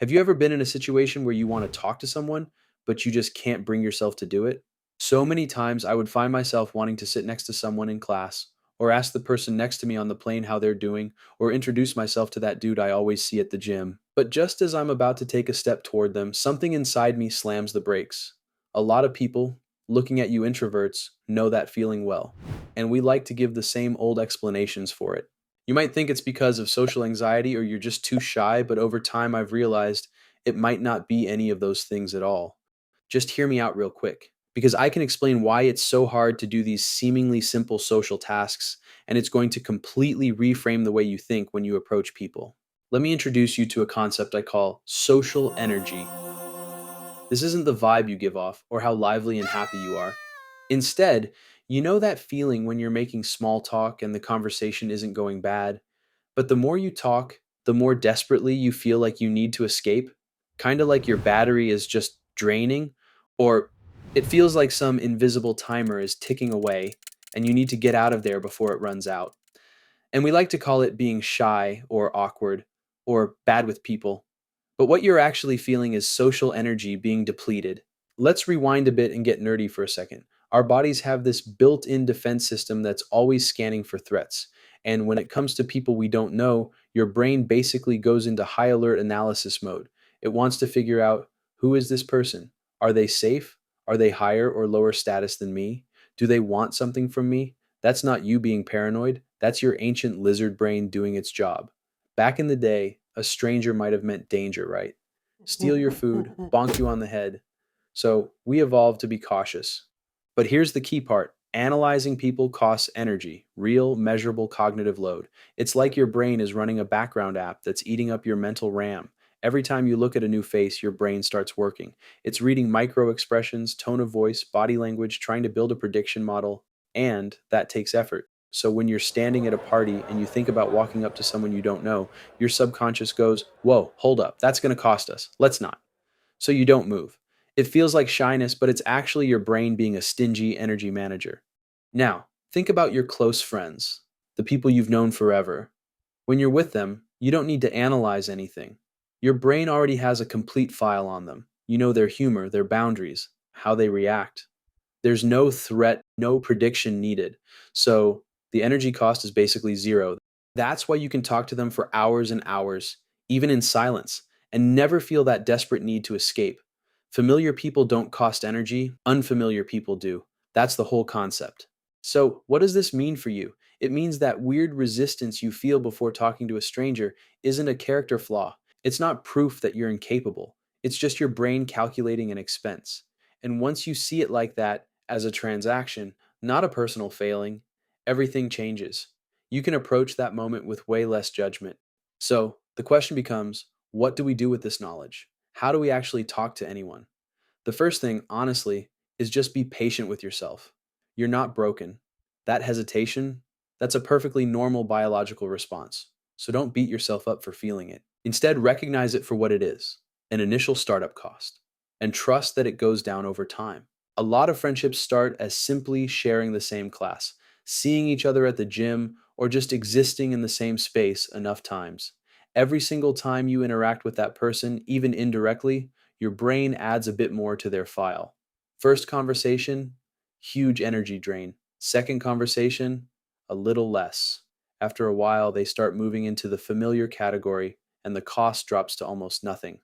Have you ever been in a situation where you want to talk to someone, but you just can't bring yourself to do it? So many times I would find myself wanting to sit next to someone in class, or ask the person next to me on the plane how they're doing, or introduce myself to that dude I always see at the gym. But just as I'm about to take a step toward them, something inside me slams the brakes. A lot of people, looking at you introverts, know that feeling well, and we like to give the same old explanations for it. You might think it's because of social anxiety or you're just too shy, but over time I've realized it might not be any of those things at all. Just hear me out real quick, because I can explain why it's so hard to do these seemingly simple social tasks, and it's going to completely reframe the way you think when you approach people. Let me introduce you to a concept I call social energy. This isn't the vibe you give off or how lively and happy you are. Instead, you know that feeling when you're making small talk and the conversation isn't going bad, but the more you talk, the more desperately you feel like you need to escape, kind of like your battery is just draining, or it feels like some invisible timer is ticking away and you need to get out of there before it runs out. And we like to call it being shy or awkward or bad with people. But what you're actually feeling is social energy being depleted. Let's rewind a bit and get nerdy for a second. Our bodies have this built in defense system that's always scanning for threats. And when it comes to people we don't know, your brain basically goes into high alert analysis mode. It wants to figure out, who is this person? Are they safe? Are they higher or lower status than me? Do they want something from me? That's not you being paranoid. That's your ancient lizard brain doing its job. Back in the day, a stranger might have meant danger, right? Steal your food, bonk you on the head. So we evolved to be cautious. But here's the key part: analyzing people costs energy, real, measurable cognitive load. It's like your brain is running a background app that's eating up your mental RAM. Every time you look at a new face, your brain starts working. It's reading micro expressions, tone of voice, body language, trying to build a prediction model, and that takes effort. So when you're standing at a party and you think about walking up to someone you don't know, your subconscious goes, "Whoa, hold up, that's going to cost us. Let's not." So you don't move. It feels like shyness, but it's actually your brain being a stingy energy manager. Now, think about your close friends, the people you've known forever. When you're with them, you don't need to analyze anything. Your brain already has a complete file on them. You know their humor, their boundaries, how they react. There's no threat, no prediction needed. So the energy cost is basically zero. That's why you can talk to them for hours and hours, even in silence, and never feel that desperate need to escape. Familiar people don't cost energy, unfamiliar people do. That's the whole concept. So, what does this mean for you? It means that weird resistance you feel before talking to a stranger isn't a character flaw. It's not proof that you're incapable. It's just your brain calculating an expense. And once you see it like that, as a transaction, not a personal failing, everything changes. You can approach that moment with way less judgment. So the question becomes, what do we do with this knowledge? How do we actually talk to anyone? The first thing, honestly, is just be patient with yourself. You're not broken. That hesitation, that's a perfectly normal biological response. So don't beat yourself up for feeling it. Instead, recognize it for what it is: an initial startup cost, and trust that it goes down over time. A lot of friendships start as simply sharing the same class, seeing each other at the gym, or just existing in the same space enough times. Every single time you interact with that person, even indirectly, your brain adds a bit more to their file. First conversation, huge energy drain. Second conversation, a little less. After a while, they start moving into the familiar category and the cost drops to almost nothing.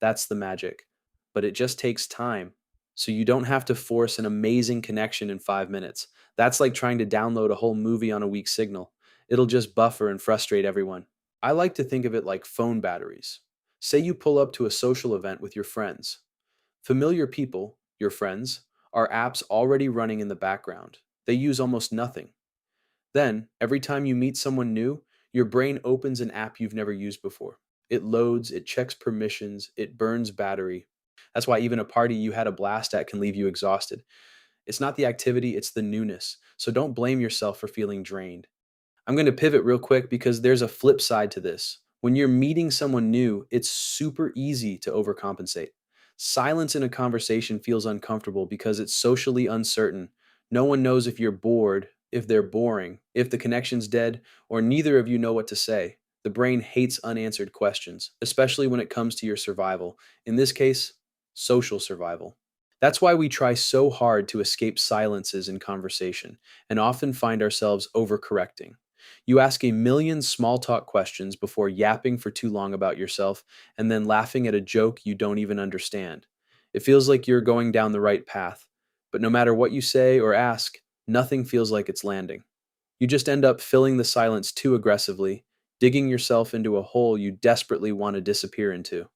That's the magic. But it just takes time. So you don't have to force an amazing connection in 5 minutes. That's like trying to download a whole movie on a weak signal. It'll just buffer and frustrate everyone. I like to think of it like phone batteries. Say you pull up to a social event with your friends. Familiar people, your friends, are apps already running in the background. They use almost nothing. Then, every time you meet someone new, your brain opens an app you've never used before. It loads, it checks permissions, it burns battery. That's why even a party you had a blast at can leave you exhausted. It's not the activity, it's the newness. So don't blame yourself for feeling drained. I'm going to pivot real quick because there's a flip side to this. When you're meeting someone new, it's super easy to overcompensate. Silence in a conversation feels uncomfortable because it's socially uncertain. No one knows if you're bored, if they're boring, if the connection's dead, or neither of you know what to say. The brain hates unanswered questions, especially when it comes to your survival. In this case, social survival. That's why we try so hard to escape silences in conversation and often find ourselves overcorrecting. You ask a million small talk questions before yapping for too long about yourself and then laughing at a joke you don't even understand. It feels like you're going down the right path, but no matter what you say or ask, nothing feels like it's landing. You just end up filling the silence too aggressively, digging yourself into a hole you desperately want to disappear into.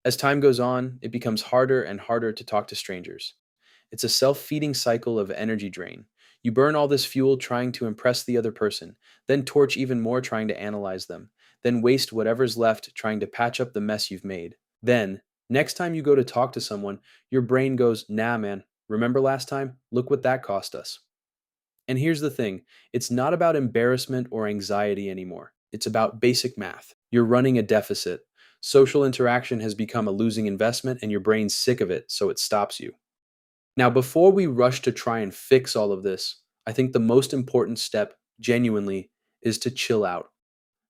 As time goes on, it becomes harder and harder to talk to strangers. It's a self feeding cycle of energy drain. You burn all this fuel trying to impress the other person, then torch even more trying to analyze them, then waste whatever's left trying to patch up the mess you've made. Then, next time you go to talk to someone, your brain goes, nah, man, remember last time? Look what that cost us. And here's the thing, it's not about embarrassment or anxiety anymore. It's about basic math. You're running a deficit. Social interaction has become a losing investment, and your brain's sick of it, so it stops you. Now, before we rush to try and fix all of this, I think the most important step, genuinely, is to chill out.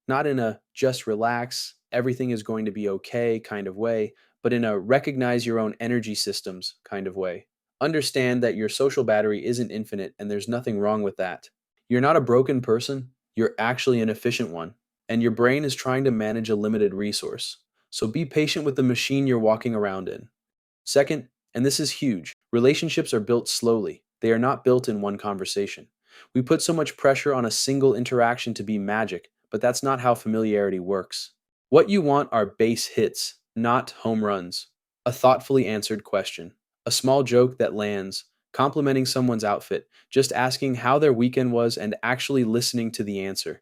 Not in a just relax, everything is going to be okay kind of way, but in a recognize your own energy systems kind of way. Understand that your social battery isn't infinite and there's nothing wrong with that. You're not a broken person, you're actually an efficient one, and your brain is trying to manage a limited resource. So be patient with the machine you're walking around in. Second, and this is huge, relationships are built slowly. They are not built in one conversation. We put so much pressure on a single interaction to be magic, but that's not how familiarity works. What you want are base hits, not home runs. A thoughtfully answered question, a small joke that lands, complimenting someone's outfit, just asking how their weekend was and actually listening to the answer.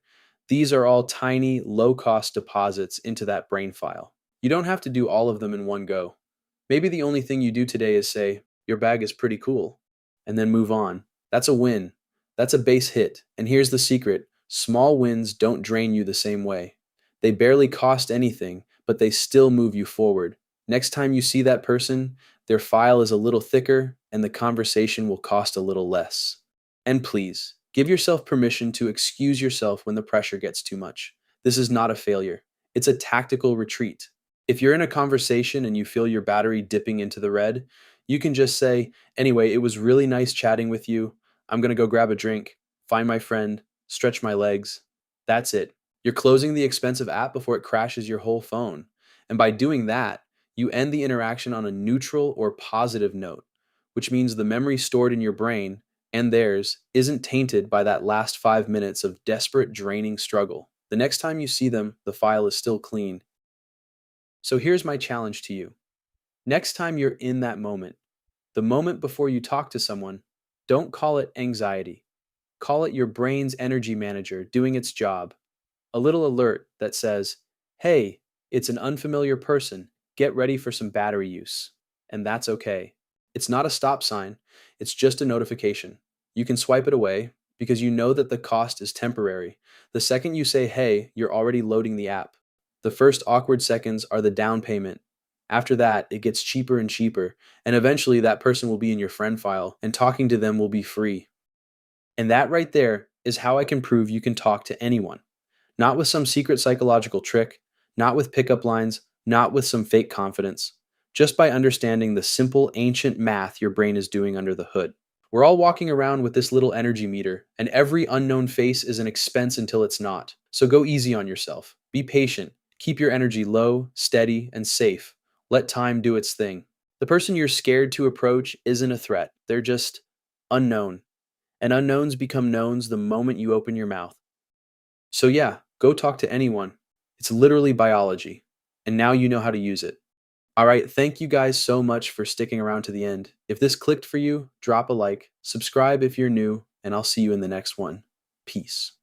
These are all tiny, low cost deposits into that brain file. You don't have to do all of them in one go. Maybe the only thing you do today is say, your bag is pretty cool, and then move on. That's a win. That's a base hit. And here's the secret, small wins don't drain you the same way. They barely cost anything, but they still move you forward. Next time you see that person, their file is a little thicker, and the conversation will cost a little less. And please, give yourself permission to excuse yourself when the pressure gets too much. This is not a failure, it's a tactical retreat. If you're in a conversation and you feel your battery dipping into the red, you can just say, anyway, it was really nice chatting with you. I'm going to go grab a drink, find my friend, stretch my legs. That's it. You're closing the expensive app before it crashes your whole phone. And by doing that, you end the interaction on a neutral or positive note, which means the memory stored in your brain and theirs isn't tainted by that last 5 minutes of desperate, draining struggle. The next time you see them, the file is still clean. So here's my challenge to you. Next time you're in that moment, the moment before you talk to someone, don't call it anxiety. Call it your brain's energy manager doing its job. A little alert that says, hey, it's an unfamiliar person. Get ready for some battery use. And that's okay. It's not a stop sign, it's just a notification. You can swipe it away because you know that the cost is temporary. The second you say, hey, you're already loading the app. The first awkward seconds are the down payment. After that, it gets cheaper and cheaper, and eventually that person will be in your friend file, and talking to them will be free. And that right there is how I can prove you can talk to anyone. Not with some secret psychological trick, not with pickup lines, not with some fake confidence, just by understanding the simple ancient math your brain is doing under the hood. We're all walking around with this little energy meter, and every unknown face is an expense until it's not. So go easy on yourself. Be patient. Keep your energy low, steady, and safe. Let time do its thing. The person you're scared to approach isn't a threat. They're just unknown. And unknowns become knowns the moment you open your mouth. So yeah, go talk to anyone. It's literally biology. And now you know how to use it. All right, thank you guys so much for sticking around to the end. If this clicked for you, drop a like, subscribe if you're new, and I'll see you in the next one. Peace.